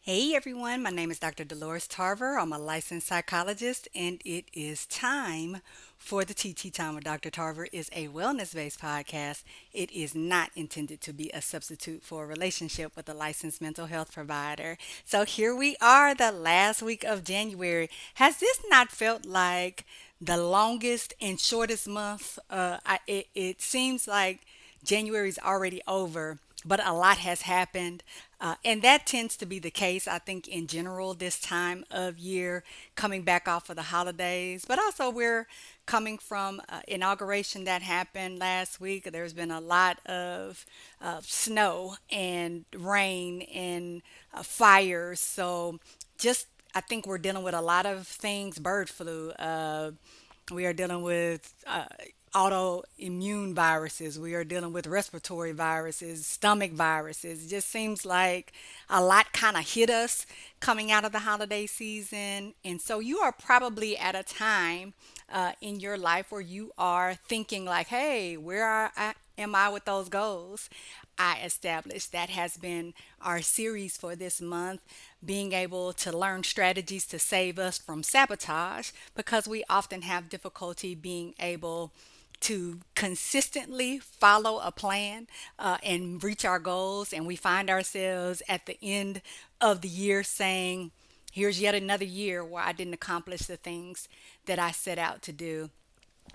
Hey everyone, my name is Dr. Dolores Tarver. I'm a licensed psychologist, and it is time for the TT Time with Dr. Tarver is a wellness-based podcast. It is not intended to be a substitute for a relationship with a licensed mental health provider. So here we are, the last week of January. Has this not felt like the longest and shortest month? It seems like January's already over, but a lot has happened. And that tends to be the case, I think, in general, this time of year, coming back off of the holidays. But also, we're coming from inauguration that happened last week. There's been a lot of snow and rain and fires. So, just I think we're dealing with a lot of things, bird flu. We are dealing with autoimmune viruses. We are dealing with respiratory viruses, stomach viruses. It just seems like a lot kind of hit us coming out of the holiday season. And so you are probably at a time in your life where you are thinking like, hey, am I with those goals I established? That has been our series for this month, being able to learn strategies to save us from sabotage because we often have difficulty being able to consistently follow a plan and reach our goals. And we find ourselves at the end of the year saying, here's yet another year where I didn't accomplish the things that I set out to do.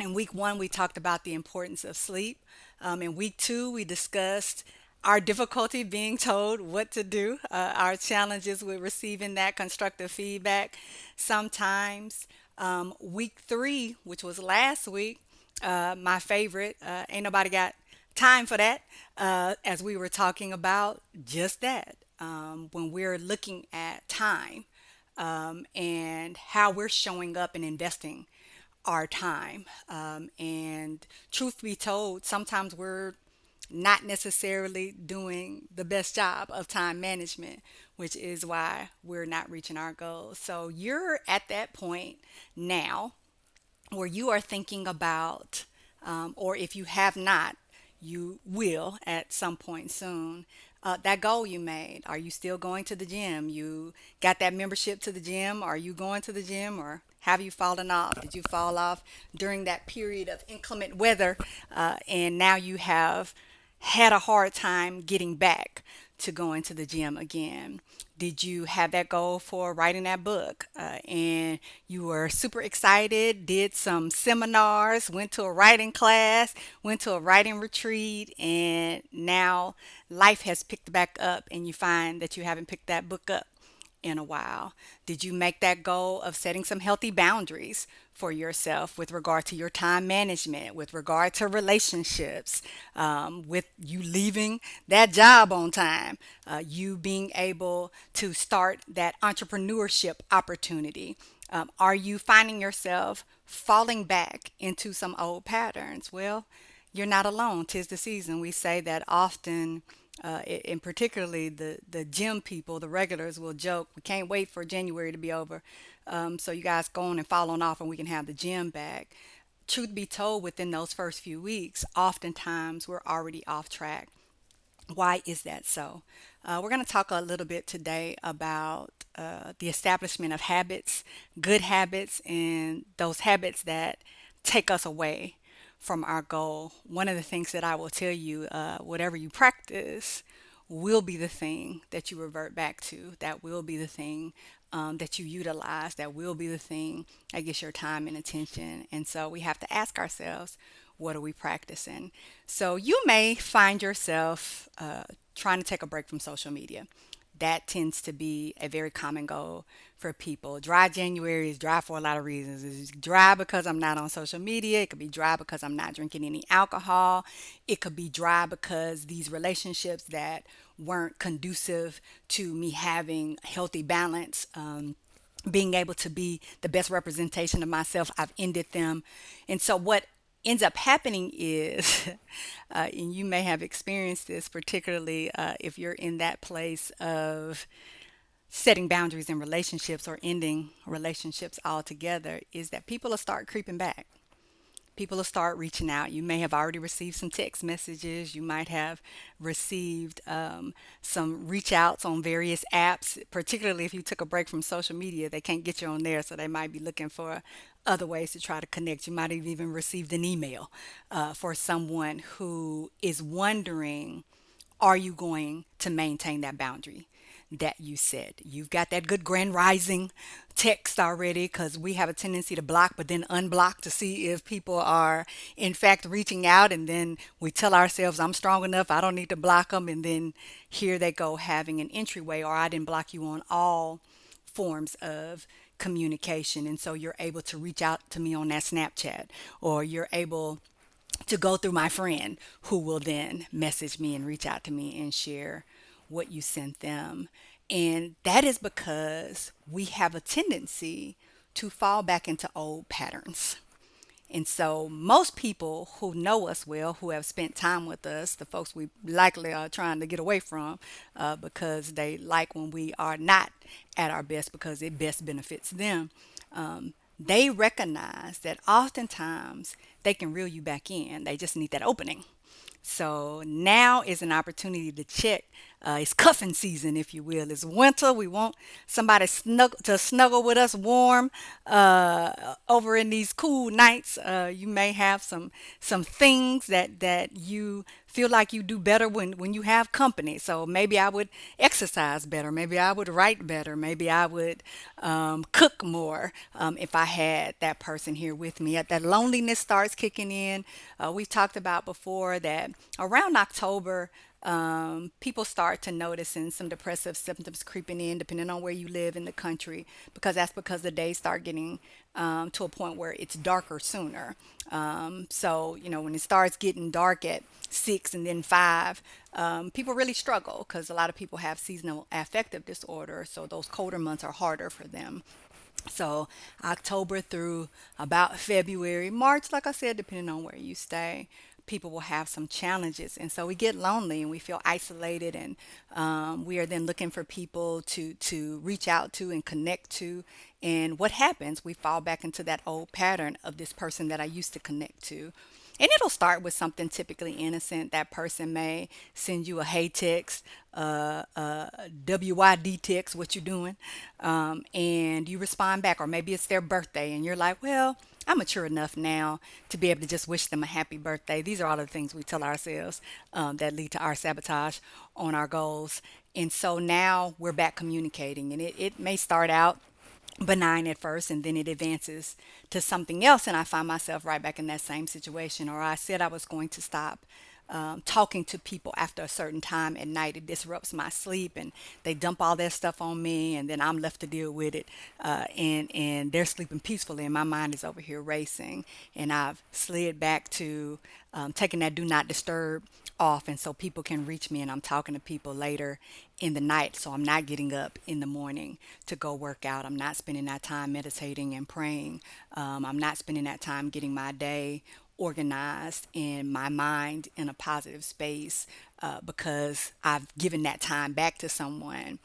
In week one, we talked about the importance of sleep. In week two, we discussed our difficulty being told what to do, our challenges with receiving that constructive feedback sometimes. Week three, which was last week, my favorite, ain't nobody got time for that, as we were talking about just that. When we're looking at time and how we're showing up and investing our time. And truth be told, sometimes we're not necessarily doing the best job of time management, which is why we're not reaching our goals. So you're at that point now where you are thinking about, or if you have not, you will at some point soon. That goal you made. Are you still going to the gym? You got that membership to the gym? Are you going to the gym, or have you fallen off? Did you fall off during that period of inclement weather, and now you have had a hard time getting back to going to the gym again? Did you have that goal for writing that book, and you were super excited, did some seminars, went to a writing class, went to a writing retreat, and now life has picked back up and you find that you haven't picked that book up in a while? Did you make that goal of setting some healthy boundaries for yourself with regard to your time management, with regard to relationships, with you leaving that job on time, you being able to start that entrepreneurship opportunity? Are you finding yourself falling back into some old patterns? Well, you're not alone. 'Tis the season. We say that often, and particularly the gym people, the regulars will joke, we can't wait for January to be over. So you guys go on and fall on off and we can have the gym back. Truth be told, within those first few weeks, oftentimes we're already off track. Why is that so? We're going to talk a little bit today about the establishment of habits, good habits, and those habits that take us away from our goal. One of the things that I will tell you, whatever you practice will be the thing that you revert back to. That will be the thing that you utilize. That will be the thing that gets your time and attention. And so we have to ask ourselves, what are we practicing? So you may find yourself trying to take a break from social media. That tends to be a very common goal for people. Dry January is dry for a lot of reasons. It's dry because I'm not on social media. It could be dry because I'm not drinking any alcohol. It could be dry because these relationships that weren't conducive to me having healthy balance, being able to be the best representation of myself, I've ended them. And so what ends up happening is, and you may have experienced this, particularly if you're in that place of setting boundaries in relationships or ending relationships altogether, is that people will start creeping back. people will start reaching out. You may have already received some text messages. You might have received some reach outs on various apps, particularly if you took a break from social media. They can't get you on there, so they might be looking for other ways to try to connect. You might have even received an email for someone who is wondering, are you going to maintain that boundary that you set? You've got that good grand rising text already, because we have a tendency to block but then unblock to see if people are in fact reaching out, and then we tell ourselves, I'm strong enough, I don't need to block them, and then here they go having an entryway, or I didn't block you on all forms of communication. And so you're able to reach out to me on that Snapchat, or you're able to go through my friend, who will then message me and reach out to me and share what you sent them. And that is because we have a tendency to fall back into old patterns. And so, most people who know us well, who have spent time with us, the folks we likely are trying to get away from, because they like when we are not at our best because it best benefits them, they recognize that oftentimes they can reel you back in. They just need that opening. So now is an opportunity to check. It's cuffing season, if you will. It's winter. We want somebody to snuggle with us warm over in these cool nights. You may have some things that you feel like you do better when you have company. So maybe I would exercise better. Maybe I would write better. Maybe I would cook more if I had that person here with me. That loneliness starts kicking in. We've talked about before that around October, people start to notice and some depressive symptoms creeping in, depending on where you live in the country, because that's because the days start getting to a point where it's darker sooner. So, when it starts getting dark at 6 and then 5, people really struggle because a lot of people have seasonal affective disorder. So those colder months are harder for them. So October through about February, March, like I said, depending on where you stay, people will have some challenges. And so we get lonely and we feel isolated, and we are then looking for people to reach out to and connect to. And what happens? We fall back into that old pattern of this person that I used to connect to. And it'll start with something typically innocent. That person may send you a hey text, WYD text, what you doing? And you respond back, or maybe it's their birthday, and you're like, well, I'm mature enough now to be able to just wish them a happy birthday. These are all the things we tell ourselves that lead to our sabotage on our goals. And so now we're back communicating, and it may start out benign at first, and then it advances to something else, and I find myself right back in that same situation. Or I said I was going to stop talking to people after a certain time at night. It disrupts my sleep, and they dump all their stuff on me, and then I'm left to deal with it. And they're sleeping peacefully, and my mind is over here racing. And I've slid back to taking that do not disturb off, and so people can reach me, and I'm talking to people later in the night. So I'm not getting up in the morning to go work out. I'm not spending that time meditating and praying. I'm not spending that time getting my day organized and my mind in a positive space, because I've given that time back to someone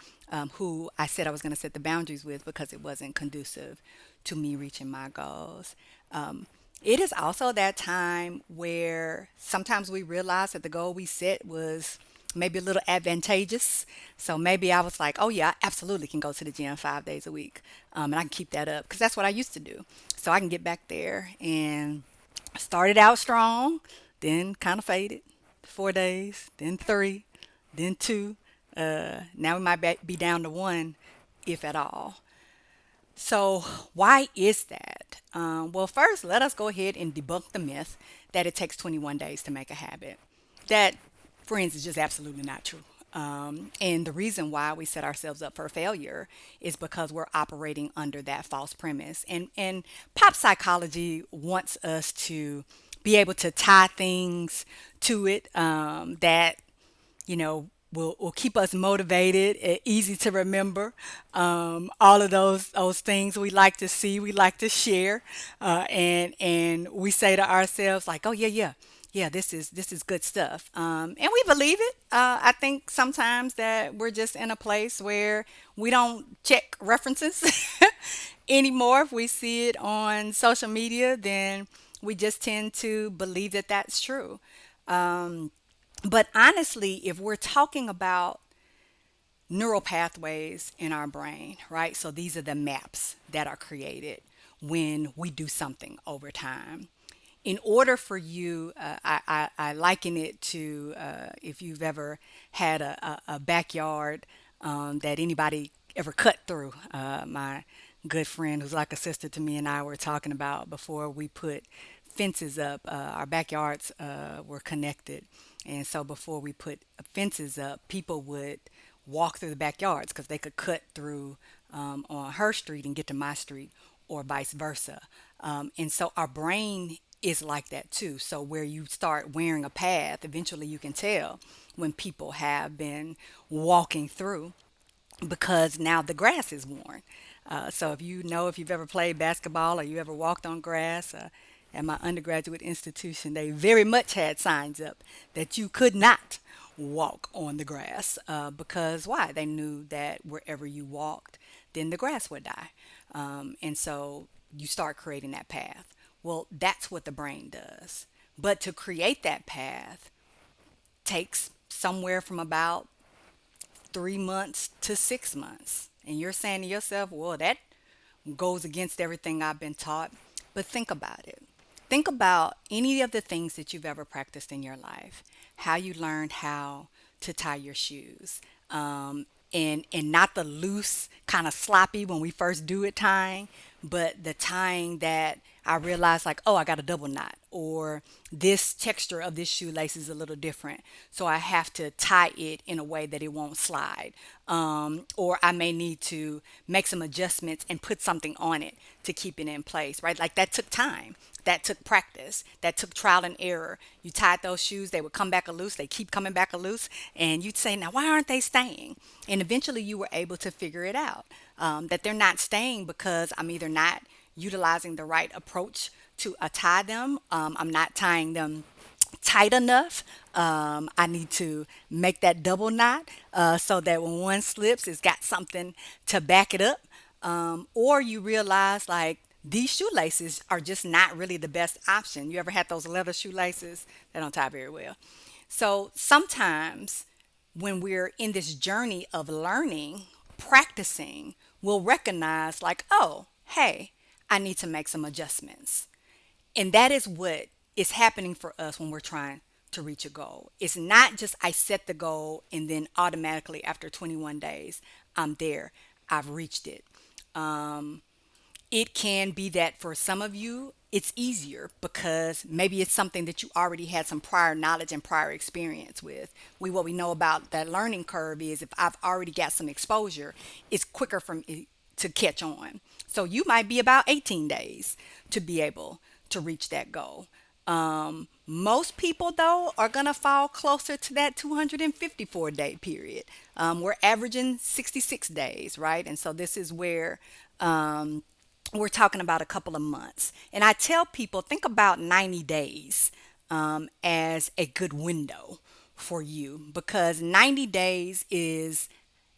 who I said I was going to set the boundaries with, because it wasn't conducive to me reaching my goals. It is also that time where sometimes we realize that the goal we set was maybe a little advantageous. So maybe I was like, oh yeah, I absolutely can go to the gym 5 days a week, and I can keep that up because that's what I used to do. So I can get back there, and started out strong, then kind of faded. 4 days, then three, then two. Now we might be down to one, if at all. So, why is that? Well, first, let us go ahead and debunk the myth that it takes 21 days to make a habit. That, friends, is just absolutely not true. And the reason why we set ourselves up for failure is because we're operating under that false premise. And pop psychology wants us to be able to tie things to it, that will keep us motivated, easy to remember. All of those things we like to see, we like to share, and we say to ourselves like, oh yeah, yeah, yeah, this is good stuff, and we believe it. I think sometimes that we're just in a place where we don't check references anymore. If we see it on social media, then We just tend to believe that that's true. But honestly, if we're talking about neural pathways in our brain, right? So these are the maps that are created when we do something over time. In order for you, I liken it to if you've ever had a backyard that anybody ever cut through. My good friend, who's like a sister to me, and I were talking about before we put fences up. Our backyards were connected, and so before we put fences up, people would walk through the backyards because they could cut through on her street and get to my street, or vice versa. And so our brain is like that too. So where you start wearing a path, eventually you can tell when people have been walking through because now the grass is worn. So if you know, if you've ever played basketball or you ever walked on grass, at my undergraduate institution, they very much had signs up that you could not walk on the grass because why? They knew that wherever you walked, then the grass would die. And so you start creating that path. Well, that's what the brain does. But to create that path takes somewhere from about 3 months to 6 months. And you're saying to yourself, well, that goes against everything I've been taught. But think about it. Think about any of the things that you've ever practiced in your life, how you learned how to tie your shoes. And not the loose, kind of sloppy when we first do it tying, but the tying that I realized like, oh, I got a double knot, or this texture of this shoelace is a little different. So I have to tie it in a way that it won't slide. Or I may need to make some adjustments and put something on it to keep it in place, right? Like that took time. That took practice. That took trial and error. You tied those shoes, they would come back a loose. They keep coming back a loose. And you'd say, now, why aren't they staying? And eventually you were able to figure it out that they're not staying because I'm either not utilizing the right approach to tie them, I'm not tying them tight enough. I need to make that double knot so that when one slips, it's got something to back it up. Or you realize like these shoelaces are just not really the best option. You ever had those leather shoelaces? They don't tie very well. So sometimes when we're in this journey of learning, practicing, we'll recognize like, oh, hey, I need to make some adjustments. And that is what is happening for us when we're trying to reach a goal. It's not just I set the goal and then automatically after 21 days, I'm there. I've reached it. It can be that for some of you, it's easier because maybe it's something that you already had some prior knowledge and prior experience with. What we know about that learning curve is if I've already got some exposure, it's quicker for me to catch on. So you might be about 18 days to be able to reach that goal. Most people, though, are going to fall closer to that 254-day period. We're averaging 66 days, right? And so this is where we're talking about a couple of months. And I tell people, think about 90 days as a good window for you because 90 days is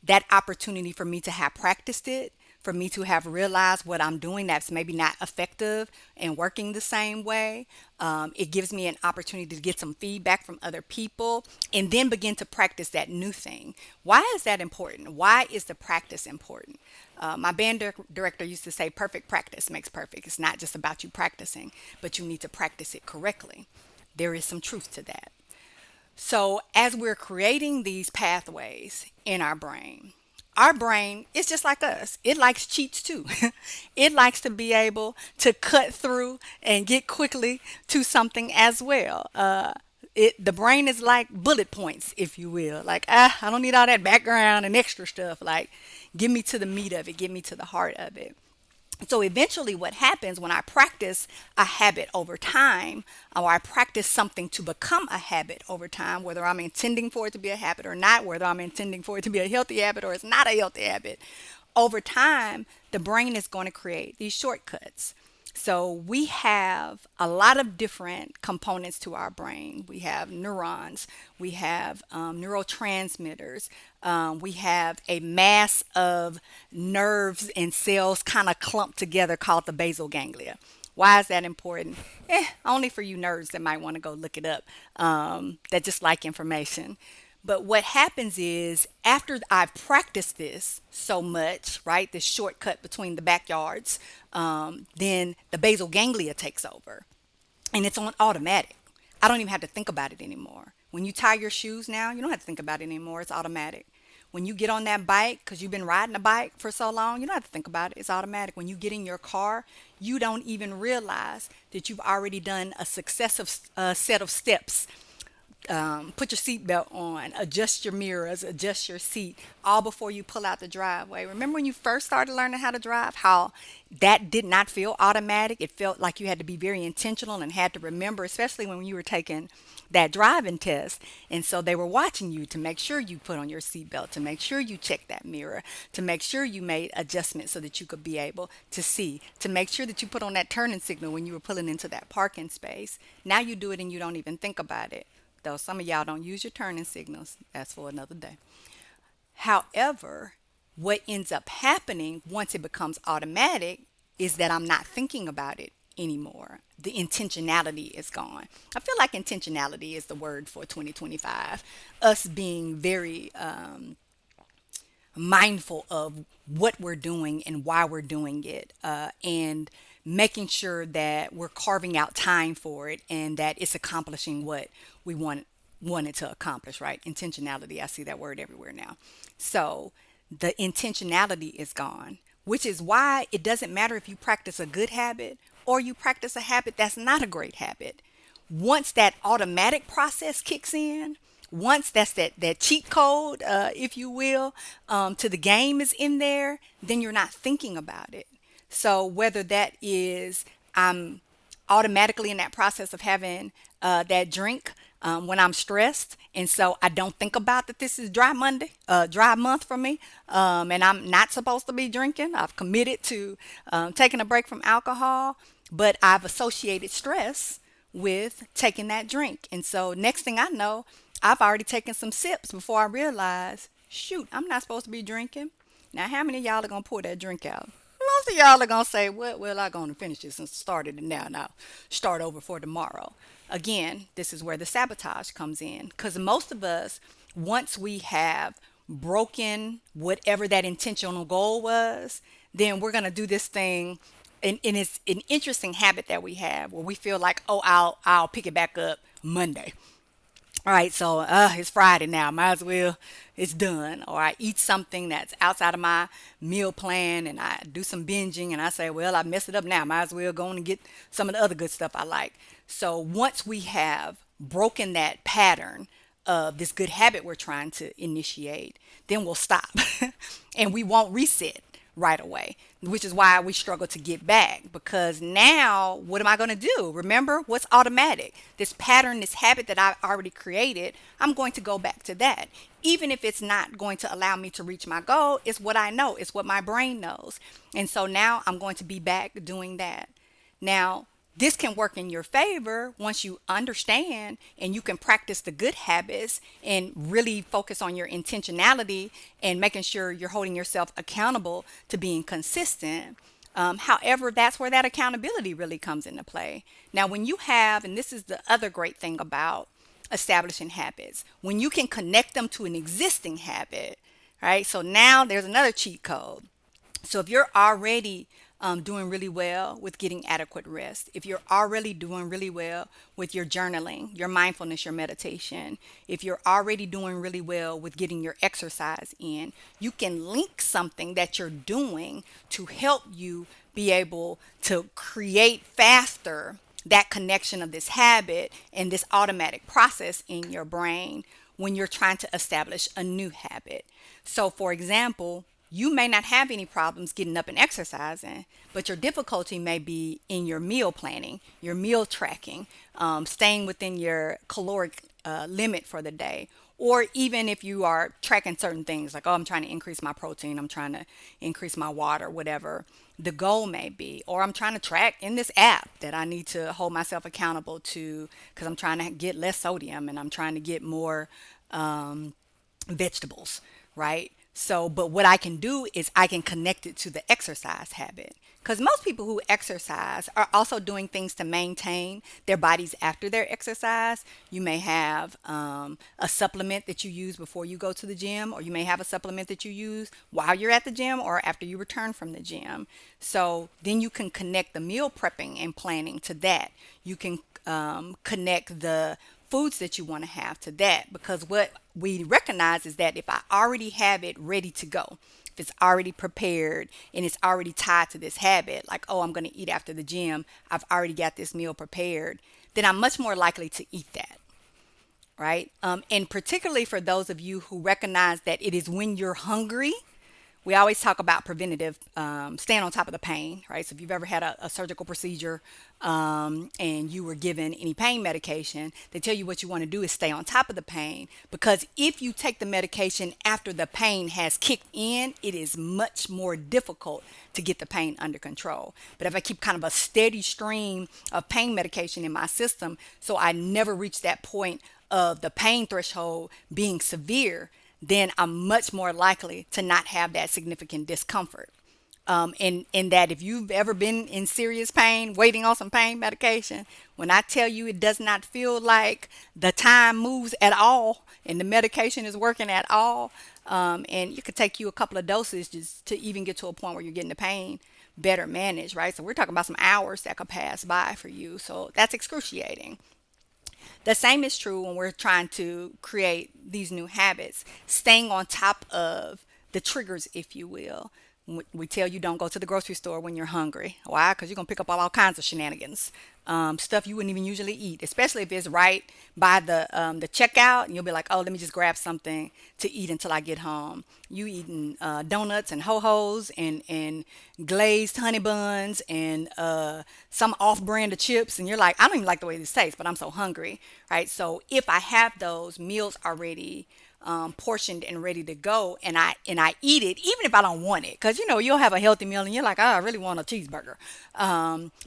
that opportunity for me to have practiced it, for me to have realized what I'm doing that's maybe not effective and working the same way. It gives me an opportunity to get some feedback from other people and then begin to practice that new thing. Why is that important? Why is the practice important? My band director used to say, perfect practice makes perfect. It's not just about you practicing, but you need to practice it correctly. There is some truth to that. So, as we're creating these pathways in our brain is just like us. It likes cheats too. It likes to be able to cut through and get quickly to something as well. The brain is like bullet points, if you will. Like, I don't need all that background and extra stuff. Like, give me to the meat of it, give me to the heart of it. So eventually what happens when I practice a habit over time, or I practice something to become a habit over time, whether I'm intending for it to be a habit or not, whether I'm intending for it to be a healthy habit or it's not a healthy habit, over time the brain is going to create these shortcuts. So we have a lot of different components to our brain. We have neurons, we have neurotransmitters, we have a mass of nerves and cells kind of clumped together called the basal ganglia. Why is that important? Only for you nerds that might want to go look it up, that just like information. But what happens is after I've practiced this so much, right, this shortcut between the backyards, then the basal ganglia takes over and it's on automatic. I don't even have to think about it anymore. When you tie your shoes now, you don't have to think about it anymore. It's automatic. When you get on that bike, because you've been riding a bike for so long, you don't have to think about it. It's automatic. When you get in your car, you don't even realize that you've already done a successive set of steps. Put your seatbelt on, adjust your mirrors, adjust your seat, all before you pull out the driveway. Remember when you first started learning how to drive, how that did not feel automatic? It felt like you had to be very intentional and had to remember, especially when you were taking that driving test. And so they were watching you to make sure you put on your seatbelt, to make sure you checked that mirror, to make sure you made adjustments so that you could be able to see, to make sure that you put on that turning signal when you were pulling into that parking space. Now you do it and you don't even think about it, though some of y'all don't use your turning signals. That's for another day. However, what ends up happening once it becomes automatic is that I'm not thinking about it anymore. The intentionality is gone. I feel like intentionality is the word for 2025. Us being very mindful of what we're doing and why we're doing it, and making sure that we're carving out time for it and that it's accomplishing what we want it to accomplish, right? Intentionality, I see that word everywhere now. So the intentionality is gone, which is why it doesn't matter if you practice a good habit or you practice a habit that's not a great habit. Once that automatic process kicks in, once that's that cheat code, if you will, to the game is in there, then you're not thinking about it. So whether that is I'm automatically in that process of having that drink when I'm stressed, and so I don't think about that this is dry Monday, dry month for me, and I'm not supposed to be drinking. I've committed to taking a break from alcohol, but I've associated stress with taking that drink. And so next thing I know, I've already taken some sips before I realize, shoot, I'm not supposed to be drinking. Now, how many of y'all are going to pour that drink out? Most of y'all are going to say, well, I'm going to finish this and started it now. Now, start over for tomorrow. Again, this is where the sabotage comes in. Because most of us, once we have broken whatever that intentional goal was, then we're going to do this thing, and it's an interesting habit that we have where we feel like, oh, I'll pick it back up Monday. All right, so it's Friday now. Might as well, it's done. Or I eat something that's outside of my meal plan and I do some binging and I say, well, I messed it up now. Might as well go on and get some of the other good stuff I like. So once we have broken that pattern of this good habit we're trying to initiate, then we'll stop and we won't reset right away, which is why we struggle to get back, because now what am I going to do? Remember what's automatic? This pattern, this habit that I already created, I'm going to go back to that. Even if it's not going to allow me to reach my goal, it's what I know, it's what my brain knows. And so now I'm going to be back doing that. Now, this can work in your favor once you understand and you can practice the good habits and really focus on your intentionality and making sure you're holding yourself accountable to being consistent. However, that's where that accountability really comes into play. Now, when you have, and this is the other great thing about establishing habits, when you can connect them to an existing habit, right? So now there's another cheat code. So if you're already doing really well with getting adequate rest, if you're already doing really well with your journaling, your mindfulness, your meditation, if you're already doing really well with getting your exercise in, you can link something that you're doing to help you be able to create faster that connection of this habit and this automatic process in your brain when you're trying to establish a new habit. So, for example, you may not have any problems getting up and exercising, but your difficulty may be in your meal planning, your meal tracking, staying within your caloric limit for the day. Or even if you are tracking certain things like, oh, I'm trying to increase my protein, I'm trying to increase my water, whatever the goal may be. Or I'm trying to track in this app that I need to hold myself accountable to because I'm trying to get less sodium and I'm trying to get more vegetables, right? So, but what I can do is I can connect it to the exercise habit. Because most people who exercise are also doing things to maintain their bodies after their exercise. You may have a supplement that you use before you go to the gym, or you may have a supplement that you use while you're at the gym or after you return from the gym. So then you can connect the meal prepping and planning to that. You can connect the foods that you want to have to that, because what we recognize is that if I already have it ready to go, if it's already prepared and it's already tied to this habit, like, oh, I'm going to eat after the gym, I've already got this meal prepared, then I'm much more likely to eat that, right? And particularly for those of you who recognize that it is when you're hungry. We always talk about preventative, staying on top of the pain, right? So if you've ever had a surgical procedure and you were given any pain medication, they tell you what you want to do is stay on top of the pain, because if you take the medication after the pain has kicked in, it is much more difficult to get the pain under control. But if I keep kind of a steady stream of pain medication in my system, so I never reach that point of the pain threshold being severe, then I'm much more likely to not have that significant discomfort. In that, if you've ever been in serious pain, waiting on some pain medication, when I tell you it does not feel like the time moves at all and the medication is working at all, and it could take you a couple of doses just to even get to a point where you're getting the pain better managed, right? So we're talking about some hours that could pass by for you. So that's excruciating. The same is true when we're trying to create these new habits, staying on top of the triggers, if you will. We tell you don't go to the grocery store when you're hungry. Why? Because you're going to pick up all kinds of shenanigans. Stuff you wouldn't even usually eat, especially if it's right by the checkout, and you'll be like, oh, let me just grab something to eat until I get home. You eating donuts and ho-hos and glazed honey buns and some off-brand of chips, and you're like, I don't even like the way this tastes, but I'm so hungry, right? So if I have those meals already portioned and ready to go, and I eat it even if I don't want it, because you'll have a healthy meal and you're like, oh, I really want a cheeseburger,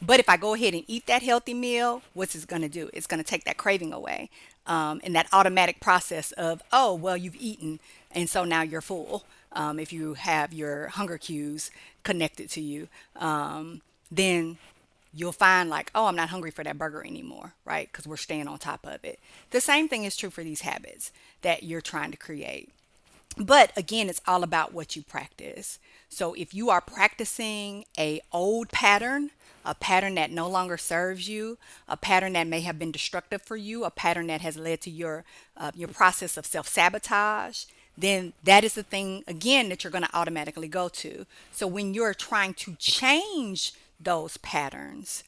but if I go ahead and eat that healthy meal, what's it going to do? It's going to take that craving away, and that automatic process of, oh, well, you've eaten and so now you're full. If you have your hunger cues connected to you, then you'll find like, oh, I'm not hungry for that burger anymore, right? Because we're staying on top of it. The same thing is true for these habits that you're trying to create. But again, it's all about what you practice. So if you are practicing a old pattern, a pattern that no longer serves you, a pattern that may have been destructive for you, a pattern that has led to your process of self-sabotage, then that is the thing again that you're going to automatically go to. So when you're trying to change those patterns,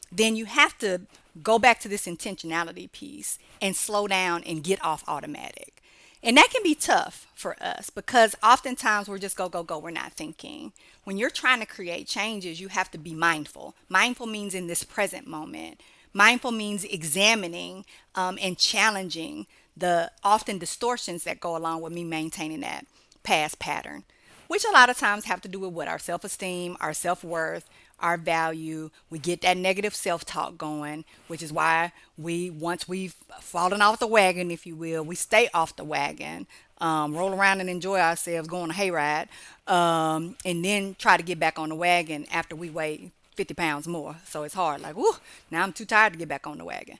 then you have to go back to this intentionality piece and slow down and get off automatic. And that can be tough for us because oftentimes we're just go, go, go. We're not thinking. When you're trying to create changes, you have to be mindful. Mindful means in this present moment. Mindful means examining and challenging the often distortions that go along with me maintaining that past pattern, which a lot of times have to do with what our self-esteem, our self-worth, our value. We get that negative self-talk going, which is why once we've fallen off the wagon, if you will, we stay off the wagon, roll around and enjoy ourselves, go on a hayride, and then try to get back on the wagon after we weigh 50 pounds more. So it's hard, like, whoo, now I'm too tired to get back on the wagon.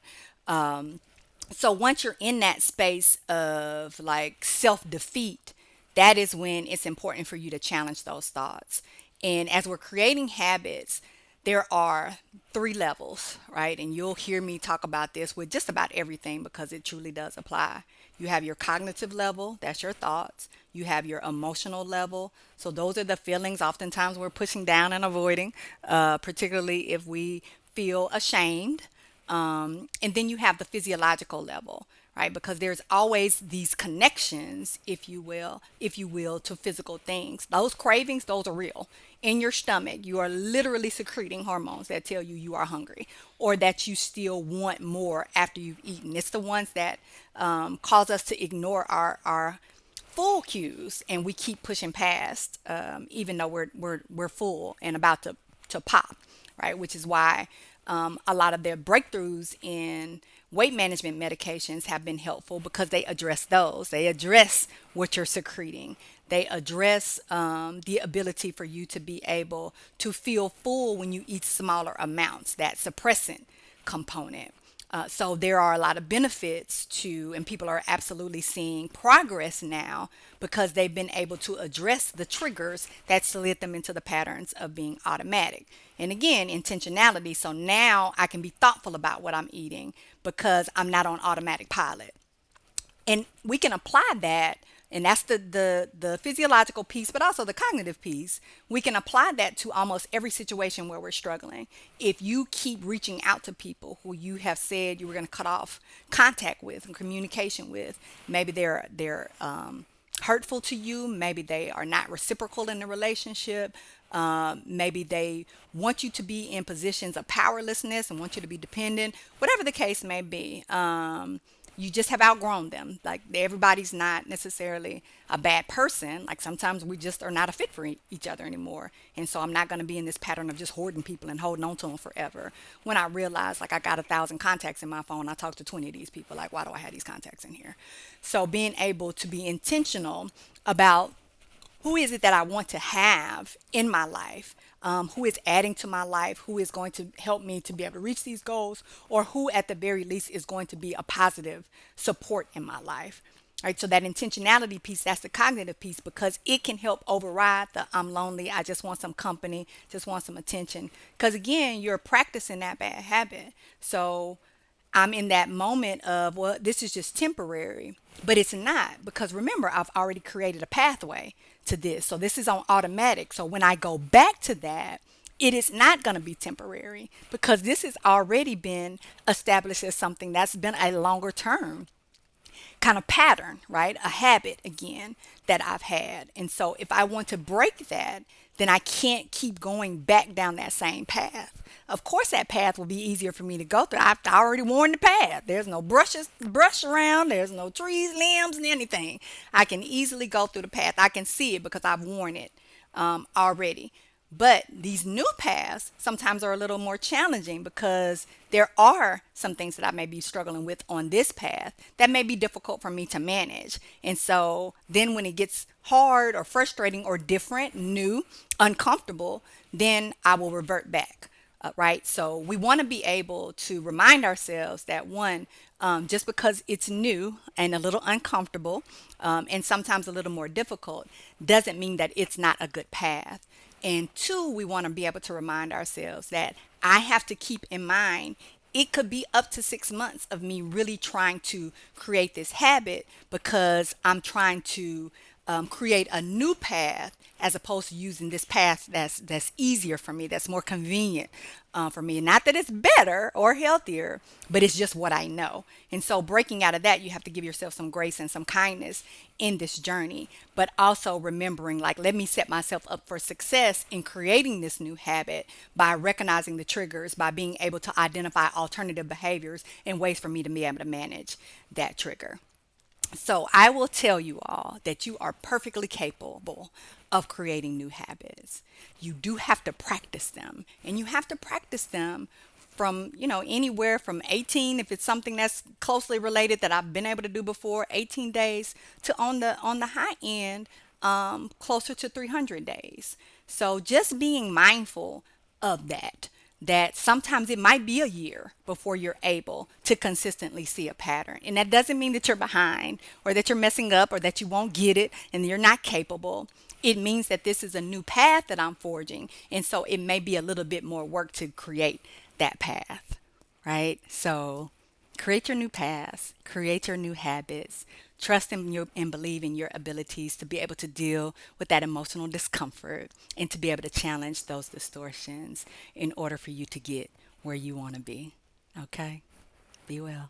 So once you're in that space of like self-defeat, that is when it's important for you to challenge those thoughts. And as we're creating habits, there are three levels, right? And you'll hear me talk about this with just about everything because it truly does apply. You have your cognitive level, that's your thoughts. You have your emotional level. So those are the feelings oftentimes we're pushing down and avoiding, particularly if we feel ashamed. And then you have the physiological level, right? Because there's always these connections, if you will, to physical things. Those cravings, those are real. In your stomach, you are literally secreting hormones that tell you you are hungry or that you still want more after you've eaten. It's the ones that cause us to ignore our full cues, and we keep pushing past, even though we're full and about to pop, right? Which is why a lot of their breakthroughs in weight management medications have been helpful because they address those. They address what you're secreting. They address the ability for you to be able to feel full when you eat smaller amounts, that suppressant component. So there are a lot of benefits to, and people are absolutely seeing progress now because they've been able to address the triggers that slid them into the patterns of being automatic. And again, intentionality. So now I can be thoughtful about what I'm eating because I'm not on automatic pilot. And we can apply that, and that's the physiological piece, but also the cognitive piece. We can apply that to almost every situation where we're struggling. If you keep reaching out to people who you have said you were going to cut off contact with and communication with, maybe they're hurtful to you, maybe they are not reciprocal in the relationship, maybe they want you to be in positions of powerlessness and want you to be dependent, whatever the case may be. You just have outgrown them. Like, everybody's not necessarily a bad person. Like, sometimes we just are not a fit for each other anymore. And so I'm not going to be in this pattern of just hoarding people and holding on to them forever. When I realize, like, I got 1,000 contacts in my phone, I talk to 20 of these people. Like, why do I have these contacts in here? So being able to be intentional about who is it that I want to have in my life, who is adding to my life, who is going to help me to be able to reach these goals, or who at the very least is going to be a positive support in my life. Right, so that intentionality piece, that's the cognitive piece, because it can help override the I'm lonely, I just want some company, just want some attention. Because again, you're practicing that bad habit. So I'm in that moment of, well, this is just temporary, but it's not, because remember, I've already created a pathway to this. So this is on automatic. So when I go back to that, it is not going to be temporary because this has already been established as something that's been a longer term kind of pattern, right? A habit again that I've had. And so if I want to break that, then I can't keep going back down that same path. Of course, that path will be easier for me to go through. I've already worn the path. There's no brush around. There's no trees, limbs, and anything. I can easily go through the path. I can see it because I've worn it already. But these new paths sometimes are a little more challenging because there are some things that I may be struggling with on this path that may be difficult for me to manage. And so then when it gets hard or frustrating or different, new, uncomfortable, then I will revert back. Right? So we want to be able to remind ourselves that one, just because it's new and a little uncomfortable, and sometimes a little more difficult, doesn't mean that it's not a good path. And two, we want to be able to remind ourselves that I have to keep in mind it could be up to 6 months of me really trying to create this habit because I'm trying to create a new path as opposed to using this path that's easier for me, that's more convenient for me. Not that it's better or healthier, but it's just what I know. And so breaking out of that, you have to give yourself some grace and some kindness in this journey, but also remembering, like, let me set myself up for success in creating this new habit by recognizing the triggers, by being able to identify alternative behaviors and ways for me to be able to manage that trigger. So I will tell you all that you are perfectly capable of creating new habits. You do have to practice them, and you have to practice them from, anywhere from 18, if it's something that's closely related that I've been able to do before, 18 days, to on the high end, closer to 300 days. So just being mindful of that sometimes it might be a year before you're able to consistently see a pattern. And that doesn't mean that you're behind or that you're messing up or that you won't get it and you're not capable. It means that this is a new path that I'm forging. And so it may be a little bit more work to create that path, right? So create your new paths, create your new habits, trust in your and believe in your abilities to be able to deal with that emotional discomfort and to be able to challenge those distortions in order for you to get where you want to be. Okay? Be well.